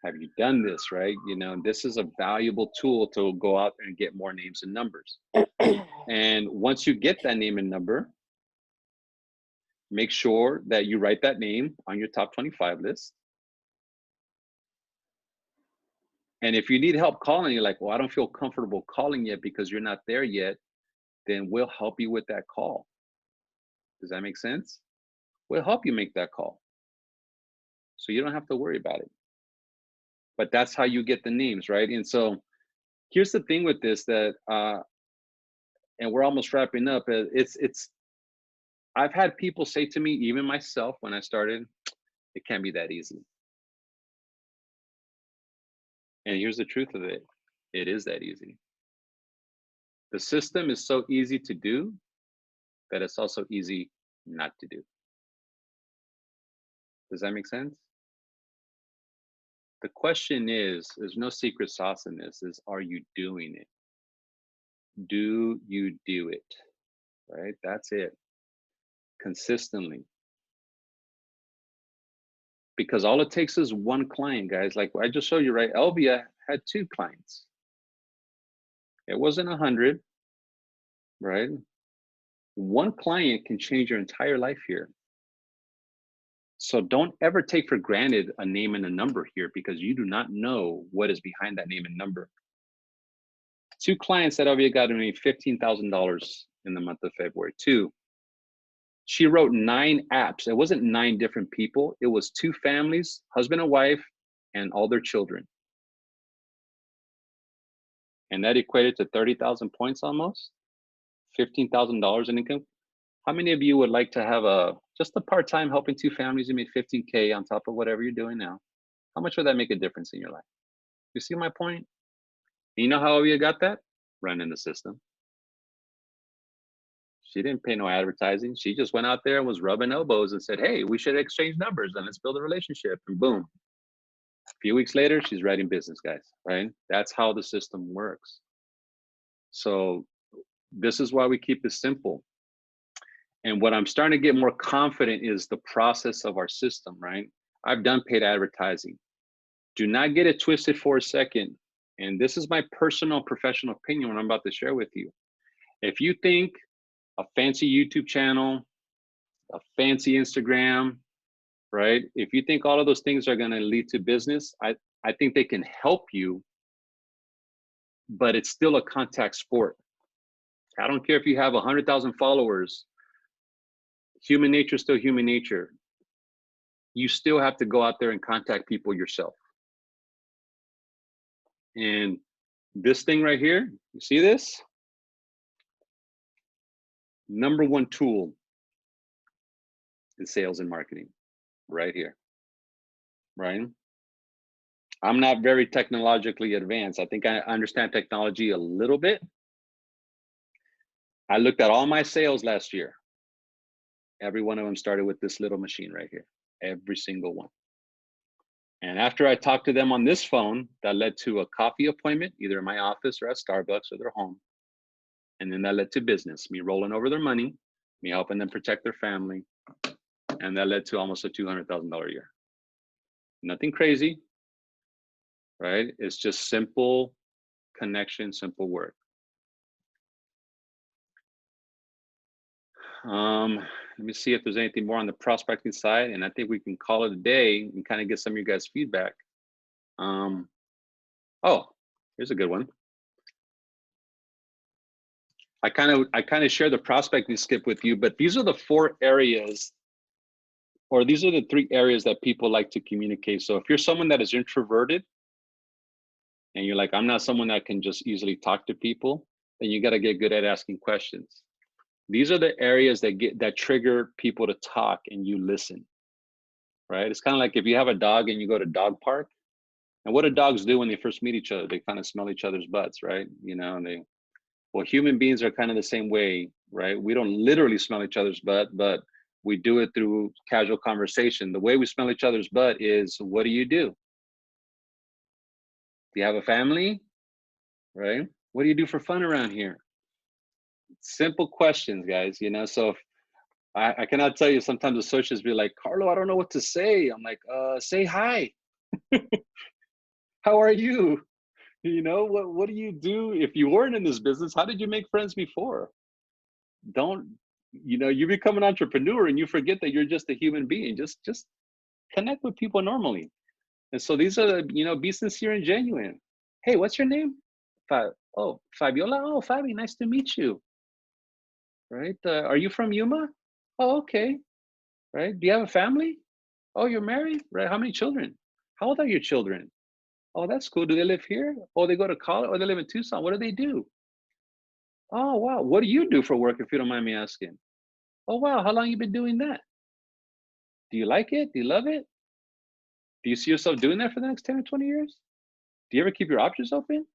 B: Have you done this, right? You know, this is a valuable tool to go out and get more names and numbers. And once you get that name and number, make sure that you write that name on your top 25 list. And if you need help calling, you're like, well, I don't feel comfortable calling yet because you're not there yet, then we'll help you with that call. Does that make sense? We'll help you make that call. So you don't have to worry about it. But that's how you get the names, right? And so here's the thing with this that, and we're almost wrapping up. I've had people say to me, even myself, when I started, it can't be that easy. And here's the truth of it. It is that easy. The system is so easy to do that it's also easy not to do. Does that make sense? The question is, there's no secret sauce in this, is are you doing it? Do you do it? Right? That's it. Consistently. Because all it takes is one client, guys. Like I just showed you, right? Elvia had 2 clients. It wasn't 100, right? One client can change your entire life here. So don't ever take for granted a name and a number here, because you do not know what is behind that name and number. 2 clients that Elvia got me $15,000 in the month of February. 2. She wrote 9 apps. It wasn't 9 different people. It was 2 families, husband and wife, and all their children. And that equated to 30,000 points almost, $15,000 in income. How many of you would like to have just a part-time helping 2 families and make 15K on top of whatever you're doing now? How much would that make a difference in your life? You see my point? You know how we got that? Running the system. She didn't pay no advertising. She just went out there and was rubbing elbows and said, hey, we should exchange numbers and let's build a relationship. And boom. A few weeks later, she's writing business, guys, right? That's how the system works. So this is why we keep it simple. And what I'm starting to get more confident is the process of our system, right? I've done paid advertising. Do not get it twisted for a second. And this is my personal professional opinion, what I'm about to share with you. If you think a fancy YouTube channel, a fancy Instagram, right? If you think all of those things are going to lead to business, I think they can help you, but it's still a contact sport. I don't care if you have 100,000 followers. Human nature is still human nature. You still have to go out there and contact people yourself. And this thing right here, you see this? Number 1 tool in sales and marketing, right here, right? I'm not very technologically advanced. I think I understand technology a little bit. I looked at all my sales last year. Every one of them started with this little machine right here, every single one. And after I talked to them on this phone, that led to a coffee appointment, either in my office or at Starbucks or their home. And then that led to business, me rolling over their money, me helping them protect their family. And that led to almost a $200,000 a year. Nothing crazy, right? It's just simple connection, simple work. Let me see if there's anything more on the prospecting side, and I think we can call it a day and kind of get some of your guys' feedback. Oh, here's a good one. I kind of share the prospecting skip with you, but these are the 4 areas, or these are the 3 areas that people like to communicate. So if you're someone that is introverted and you're like, I'm not someone that can just easily talk to people, then you got to get good at asking questions. These are the areas that trigger people to talk and you listen, right? It's kind of like if you have a dog and you go to dog park, and what do dogs do when they first meet each other? They kind of smell each other's butts, right? You know, well, human beings are kind of the same way, right? We don't literally smell each other's butt, but we do it through casual conversation. The way we smell each other's butt is, what do? Do you have a family, right? What do you do for fun around here? Simple questions, guys, you know? So if, I cannot tell you, sometimes associates be like, Carlo, I don't know what to say. I'm like, say hi. How are you? You know, what do you do? If you weren't in this business, how did you make friends before? Don't you know, you become an entrepreneur and you forget that you're just a human being. Just connect with people normally. And so these are, you know, be sincere and genuine. Hey, what's your name? Oh, Fabiola. Oh, Fabi, nice to meet you. Right? Are you from Yuma? Oh, okay. Right? Do you have a family? Oh, you're married? Right? How many children? How old are your children? Oh, that's cool. Do they live here? Oh, they go to college? Or they live in Tucson? What do they do? Oh, wow. What do you do for work, if you don't mind me asking? Oh, wow. How long you been doing that? Do you like it? Do you love it? Do you see yourself doing that for the next 10 or 20 years? Do you ever keep your options open?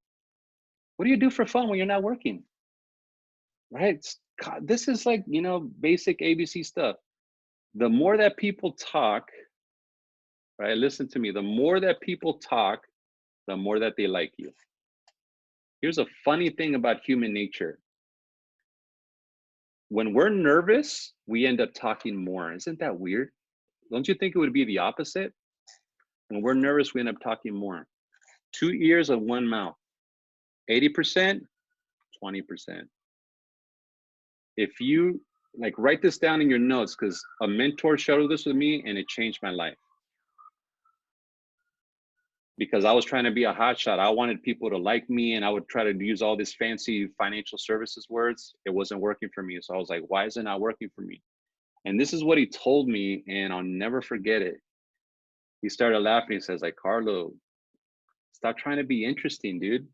B: What do you do for fun when you're not working? Right? God, this is like, you know, basic ABC stuff. The more that people talk, right? Listen to me. The more that people talk, the more that they like you. Here's a funny thing about human nature. When we're nervous, we end up talking more. Isn't that weird? Don't you think it would be the opposite? When we're nervous, we end up talking more. 2 ears and 1 mouth. 80%, 20%. If you like, write this down in your notes, because a mentor shared this with me and it changed my life. Because I was trying to be a hotshot. I wanted people to like me, and I would try to use all these fancy financial services words. It wasn't working for me. So I was like, why is it not working for me? And this is what he told me, and I'll never forget it. He started laughing. He says, like, Carlo, stop trying to be interesting, dude.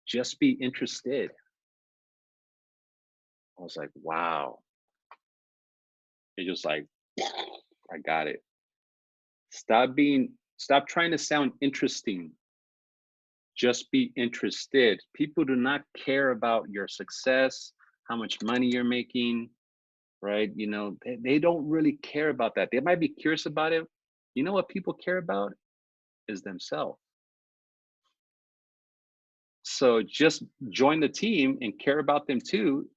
B: Just be interested. I was like, wow. It just like, I got it. Stop trying to sound interesting. Just be interested. People do not care about your success, how much money you're making, right? You know, they don't really care about that. They might be curious about it. You know what people care about is themselves. So just join the team and care about them too,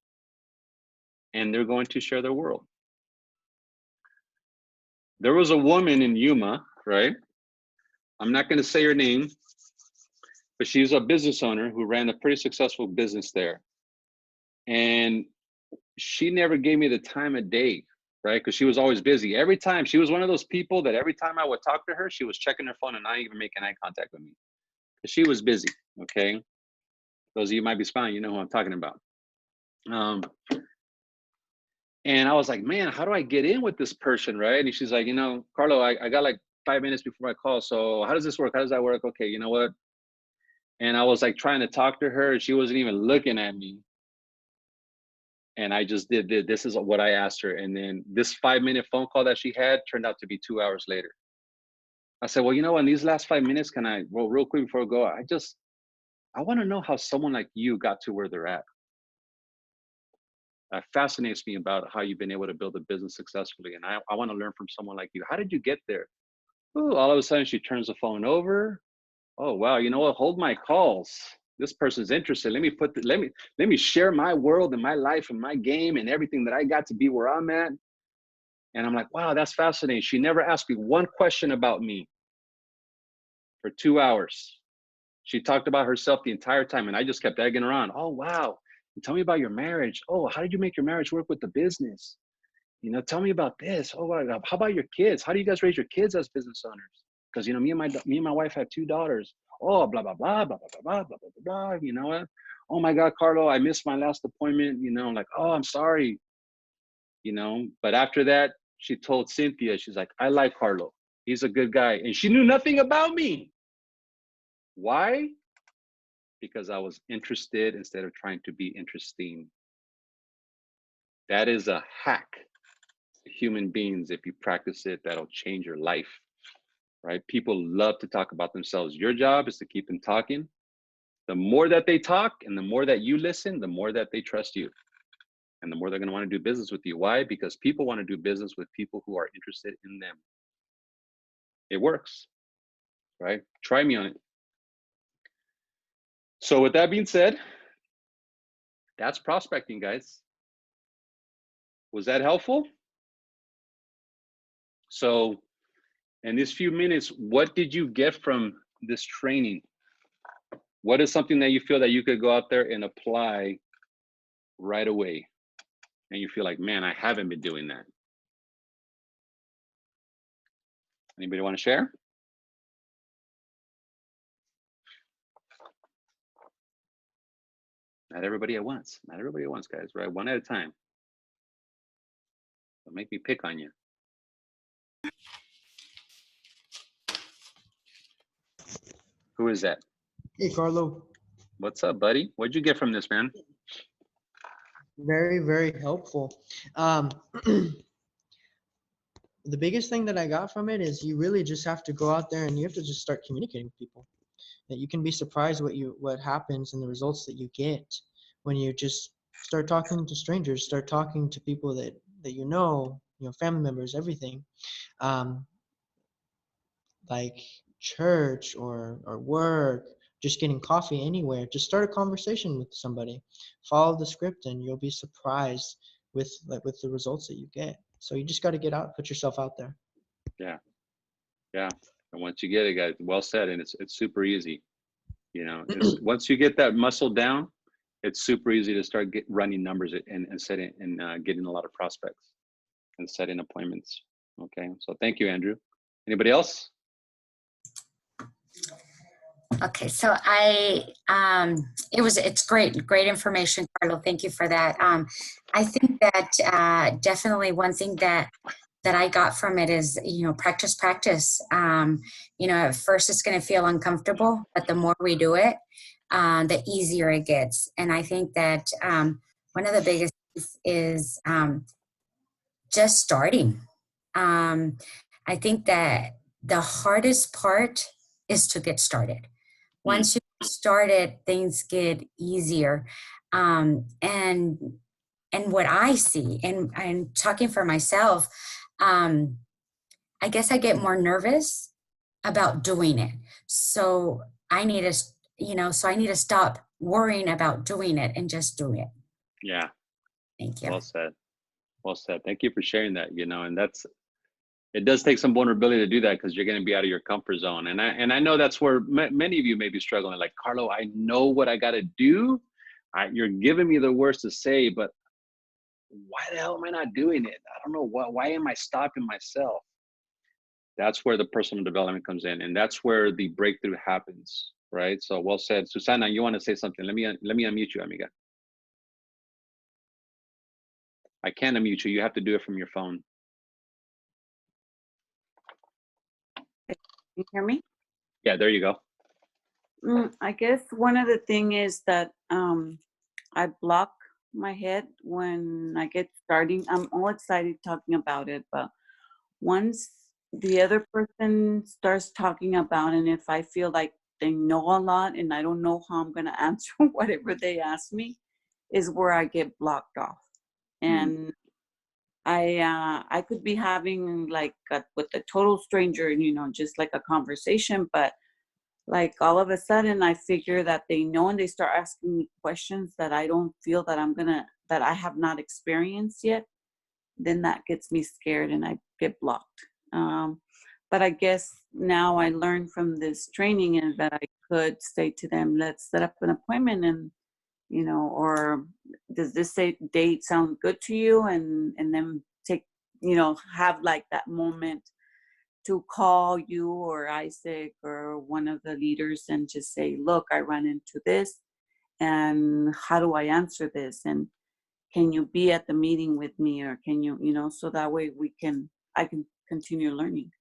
B: and they're going to share their world. There was a woman in Yuma, right? I'm not going to say her name, but she's a business owner who ran a pretty successful business there. And she never gave me the time of day, right? Because she was always busy. Every time, she was one of those people that every time I would talk to her, she was checking her phone and not even making eye contact with me. Because she was busy, okay? Those of you might be smiling, you know who I'm talking about. And I was like, man, how do I get in with this person, right? And she's like, you know, Carlo, I got like 5 minutes before my call. So how does this work? How does that work? Okay, you know what? And I was like trying to talk to her. She wasn't even looking at me. And I just did this is what I asked her. And then this 5-minute phone call that she had turned out to be 2 hours later. I said, well, you know, in these last 5 minutes, can I, well, real quick before I go, I want to know how someone like you got to where they're at. That fascinates me about how you've been able to build a business successfully. And I want to learn from someone like you. How did you get there? Ooh, all of a sudden she turns the phone over. Oh, wow. You know what? Hold my calls. This person's interested. Let me share my world and my life and my game and everything that I got to be where I'm at. And I'm like, wow, that's fascinating. She never asked me one question about me for 2 hours. She talked about herself the entire time, and I just kept egging her on. Oh, wow. Tell me about your marriage. Oh, how did you make your marriage work with the business? You know, tell me about this. Oh, how about your kids? How do you guys raise your kids as business owners? Because, you know, me and my wife have 2 daughters. Oh, blah, blah, blah, blah, blah, blah, blah, blah, blah, you know what? Oh my God, Carlo, I missed my last appointment. You know, I'm like, oh, I'm sorry. You know, but after that, she told Cynthia, she's like, I like Carlo. He's a good guy. And she knew nothing about me. Why? Because I was interested instead of trying to be interesting. That is a hack. Human beings, if you practice it, that'll change your life, right? People love to talk about themselves. Your job is to keep them talking. The more that they talk and the more that you listen, the more that they trust you. And the more they're going to want to do business with you. Why? Because people want to do business with people who are interested in them. It works, right? Try me on it. So with that being said, that's prospecting, guys. Was that helpful? So in these few minutes, what did you get from this training? What is something that you feel that you could go out there and apply right away? and you feel like, man, I haven't been doing that. Anybody want to share? Not everybody at once. Not everybody at once, guys, right? One at a time. Don't make me pick on you. Who is that?
D: Hey, Carlo.
B: What's up, buddy? What'd you get from this, man?
D: Very, very helpful. The biggest thing that I got from it is you really just have to go out there and you have to just start communicating with people. That you can be surprised what happens and the results that you get when you just start talking to strangers, start talking to people that you know, family members, everything. Like church or work, just getting coffee anywhere. Just start a conversation with somebody. Follow the script and you'll be surprised with the results that you get. So you just got to get out, put yourself out there.
B: Yeah. Yeah. And once you get it, guys, well said. And it's super easy. Just once you get that muscle down, it's super easy to start running numbers and setting and getting a lot of prospects and setting appointments. Okay. So thank you, Andrew. Anybody else?
E: Okay, so it's great information, Carlo. Thank you for that. I think that definitely one thing that I got from it is, practice. At first it's going to feel uncomfortable, but the more we do it, the easier it gets. And I think that one of the biggest is just starting. I think that the hardest part is to get started. Once you get started, things get easier. And what I see, and I'm talking for myself, I guess I get more nervous about doing it. So I need to stop worrying about doing it and just do it.
B: Yeah.
E: Thank you.
B: Well said. Well said. Thank you for sharing that, and it does take some vulnerability to do that because you're going to be out of your comfort zone. And I know that's where many of you may be struggling. Like, Carlo, I know what I got to do. You're giving me the words to say, but why the hell am I not doing it? I don't know why am I stopping myself? That's where the personal development comes in. And that's where the breakthrough happens, right? So well said. Susana, you want to say something? Let me unmute you, amiga. I can't unmute you. You have to do it from your phone.
F: You hear me?
B: Yeah, there you go.
F: I guess one of the thing is that I block my head when I get starting. I'm all excited talking about it, but once the other person starts talking about, and if I feel like they know a lot and I don't know how I'm going to answer whatever they ask me, is where I get blocked off. And I could be having like with a total stranger, just like a conversation, but like all of a sudden I figure that they know and they start asking me questions that I don't feel that that I have not experienced yet. Then that gets me scared and I get blocked. But I guess now I learned from this training and that I could say to them, let's set up an appointment and, or does this date sound good to you? And then take, have like that moment to call you or Isaac or one of the leaders and just say, look, I ran into this and how do I answer this? And can you be at the meeting with me or can you, so that way I can continue learning.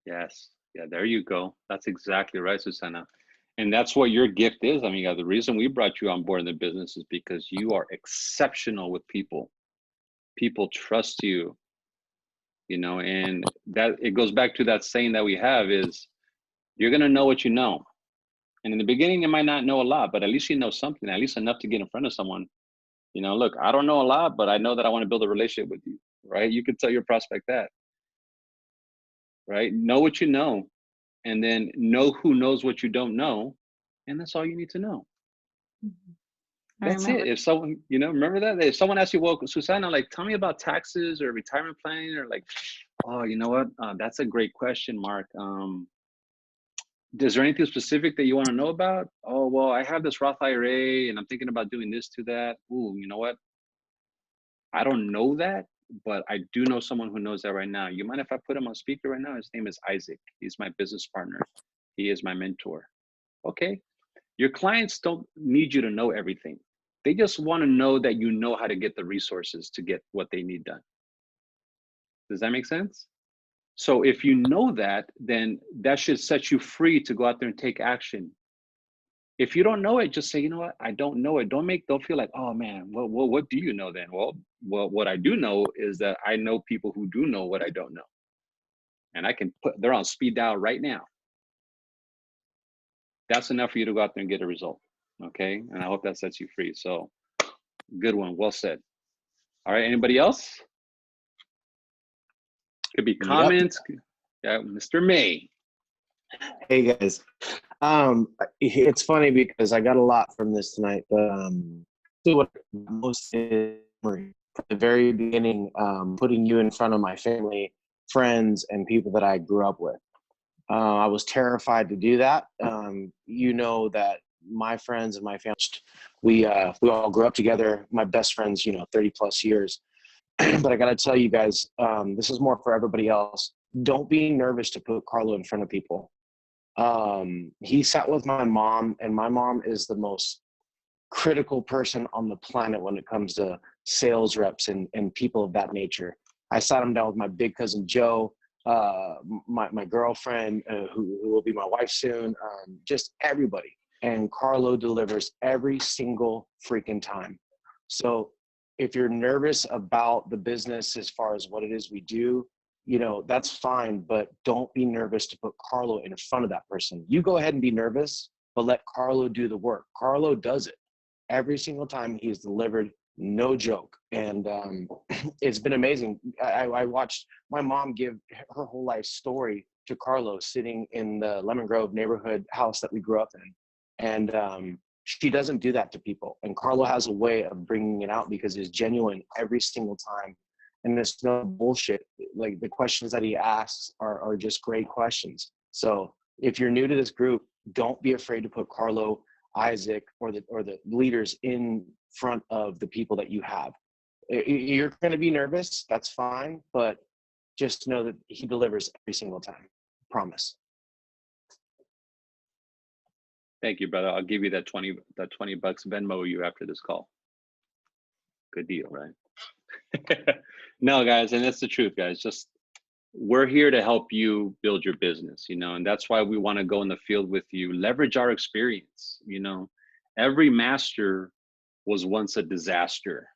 B: Yes. Yeah, there you go. That's exactly right, Susana. And that's what your gift is. I mean, the reason we brought you on board in the business is because you are exceptional with people. People trust you, and that it goes back to that saying that we have is you're going to know what you know. And in the beginning, you might not know a lot, but at least you know something, at least enough to get in front of someone. Look, I don't know a lot, but I know that I want to build a relationship with you, right? You could tell your prospect that, right? Know what you know, and then know who knows what you don't know. And that's all you need to know. That's it. If someone, remember that? If someone asks you, well, Susana, like, tell me about taxes or retirement planning, or like, oh, you know what? That's a great question, Mark. Is there anything specific that you want to know about? Oh, well, I have this Roth IRA and I'm thinking about doing this to that. Ooh, you know what? I don't know that, but I do know someone who knows that right now. You mind if I put him on speaker right now? His name is Isaac. He's my business partner. He is my mentor. Okay. Your clients don't need you to know everything. They just want to know that you know how to get the resources to get what they need done. Does that make sense? So if you know that, then that should set you free to go out there and take action. If you don't know it, just say, you know what, I don't know it. Don't feel like, oh man, what do you know then? Well, what I do know is that I know people who do know what I don't know. And I can they're on speed dial right now. That's enough for you to go out there and get a result. Okay. And I hope that sets you free. So good one. Well said. All right. Anybody else? Could be comments.
G: Yep.
B: Yeah, Mr. May.
G: Hey guys, it's funny because I got a lot from this tonight, but what most is memory from the very beginning, putting you in front of my family, friends, and people that I grew up with. I was terrified to do that. You know that my friends and my family, we all grew up together. My best friends, 30 plus years. But I got to tell you guys, this is more for everybody else. Don't be nervous to put Carlo in front of people. He sat with my mom, and my mom is the most critical person on the planet when it comes to sales reps and people of that nature. I sat him down with my big cousin Joe, my girlfriend, who will be my wife soon, just everybody. And Carlo delivers every single freaking time. So if you're nervous about the business as far as what it is we do, that's fine, but don't be nervous to put Carlo in front of that person. You go ahead and be nervous, but let Carlo do the work. Carlo does it every single time. He's delivered, no joke. And it's been amazing. I watched my mom give her whole life story to Carlo sitting in the Lemon Grove neighborhood house that we grew up in. And she doesn't do that to people. And Carlo has a way of bringing it out because it's genuine every single time. And there's no bullshit. Like the questions that he asks are just great questions. So if you're new to this group, don't be afraid to put Carlo, Isaac, or the leaders in front of the people that you have. You're going to be nervous. That's fine. But just know that he delivers every single time. Promise.
B: Thank you, brother. I'll give you that 20 bucks Venmo you after this call. Good deal, right? No, guys, and that's the truth, guys. Just we're here to help you build your business, and that's why we want to go in the field with you, leverage our experience. Every master was once a disaster.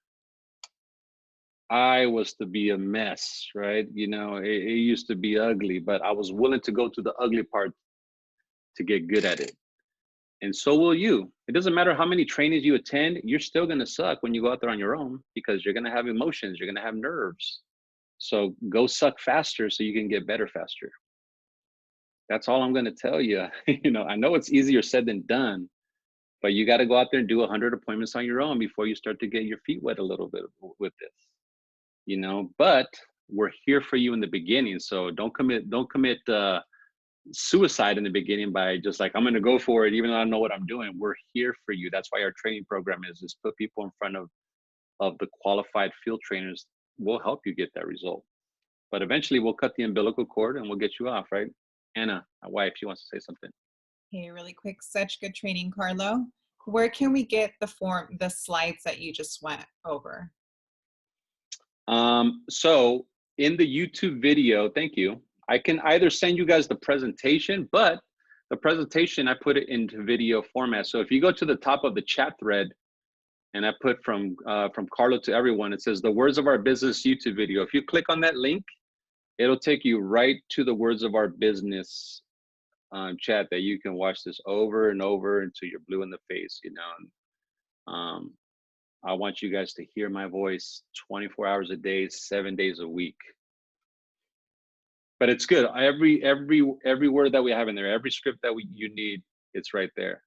B: I was to be a mess, right? It used to be ugly, but I was willing to go to the ugly part to get good at it. And so will you. It doesn't matter how many trainings you attend, you're still going to suck when you go out there on your own because you're going to have emotions, you're going to have nerves. So go suck faster so you can get better faster. That's all I'm going to tell you. I know it's easier said than done, but you got to go out there and do 100 appointments on your own before you start to get your feet wet a little bit with this, but we're here for you in the beginning. So don't commit suicide in the beginning by just like, I'm going to go for it even though I don't know what I'm doing. We're here for you. That's why our training program is put people in front of the qualified field trainers. We'll help you get that result, but eventually we'll cut the umbilical cord and we'll get you off, right? Anna, my wife, she wants to say something.
H: Hey, really quick, such good training, Carlo. Where can we get the slides that you just went over?
B: So in the YouTube video, thank you. I can either send you guys the presentation, but the presentation, I put it into video format. So if you go to the top of the chat thread and I put from Carlo to everyone, it says the Words of Our Business YouTube video. If you click on that link, it'll take you right to the Words of Our Business chat that you can watch this over and over until you're blue in the face, I want you guys to hear my voice 24 hours a day, 7 days a week. But it's good. Every word that we have in there, every script that you need, it's right there.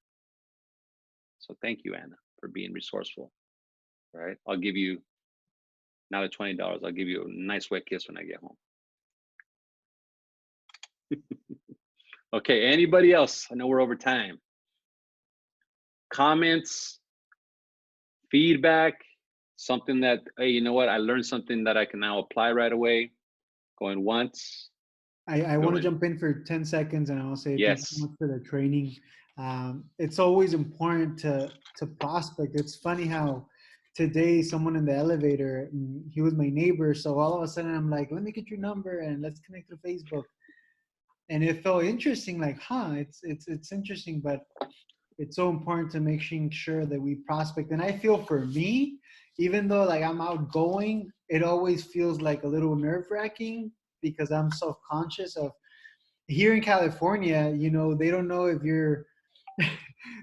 B: So thank you, Anna, for being resourceful. All right. I'll give you now the $20. I'll give you a nice wet kiss when I get home. Okay. Anybody else? I know we're over time. Comments, feedback, something that, hey, you know what? I learned something that I can now apply right away. Going once.
A: I want to
B: Going.
A: jump in for 10 seconds and I'll say thank you
B: Yes.
A: so much for the training. It's always important to prospect. It's funny how today someone in the elevator, he was my neighbor. So all of a sudden I'm like, let me get your number and let's connect through Facebook. And it felt interesting, like, it's interesting, but it's so important to making sure that we prospect. And I feel for me, even though like I'm outgoing, it always feels like a little nerve-wracking because I'm self-conscious of here in California, you know, they don't know if you're,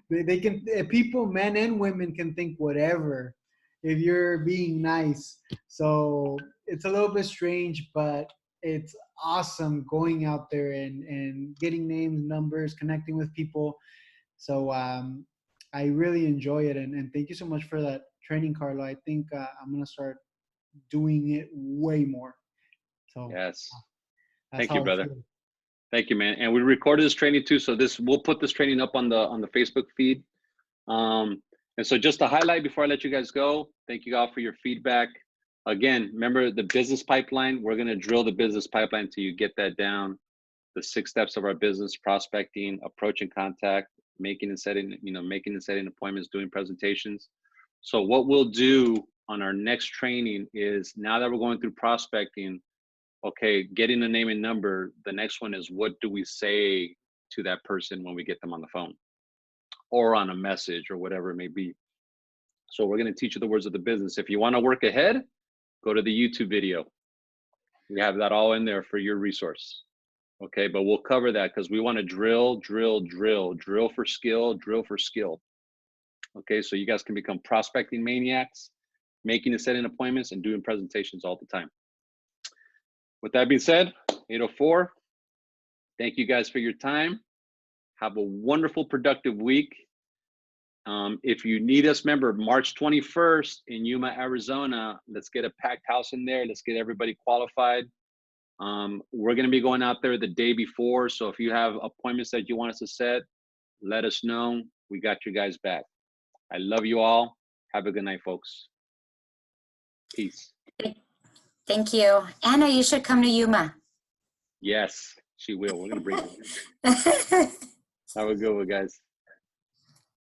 A: they can, people, men and women can think whatever if you're being nice. So it's a little bit strange, but it's awesome going out there and getting names, numbers, connecting with people. So I really enjoy it. And thank you so much for that training, Carlo. I think I'm going to start doing it way more. So
B: Yes.
A: that's
B: Thank
A: how
B: you,
A: I
B: brother.
A: feel.
B: Thank you, man. And we recorded this training too. So we'll put this training up on the Facebook feed. And so just to highlight before I let you guys go, thank you all for your feedback. Again, remember the business pipeline. We're going to drill the business pipeline until you get that down. The 6 steps of our business: prospecting, approaching contact, making and setting appointments, doing presentations. So what we'll do on our next training is, now that we're going through prospecting, okay, getting a name and number, the next one is, what do we say to that person when we get them on the phone or on a message or whatever it may be? So we're going to teach you the words of the business. If you want to work ahead, go to the YouTube video. We have that all in there for your resource. Okay, but we'll cover that because we want to drill for skill. Okay, so you guys can become prospecting maniacs, making and setting appointments, and doing presentations all the time. With that being said, 8:04. Thank you guys for your time. Have a wonderful, productive week. If you need us, remember, March 21st in Yuma, Arizona. Let's get a packed house in there. Let's get everybody qualified. We're going to be going out there the day before. So if you have appointments that you want us to set, let us know. We got you guys back. I love you all. Have a good night, folks. Peace.
E: Thank you. Anna, you should come to Yuma.
B: Yes, she will. We're going to bring her. Have a good one, guys.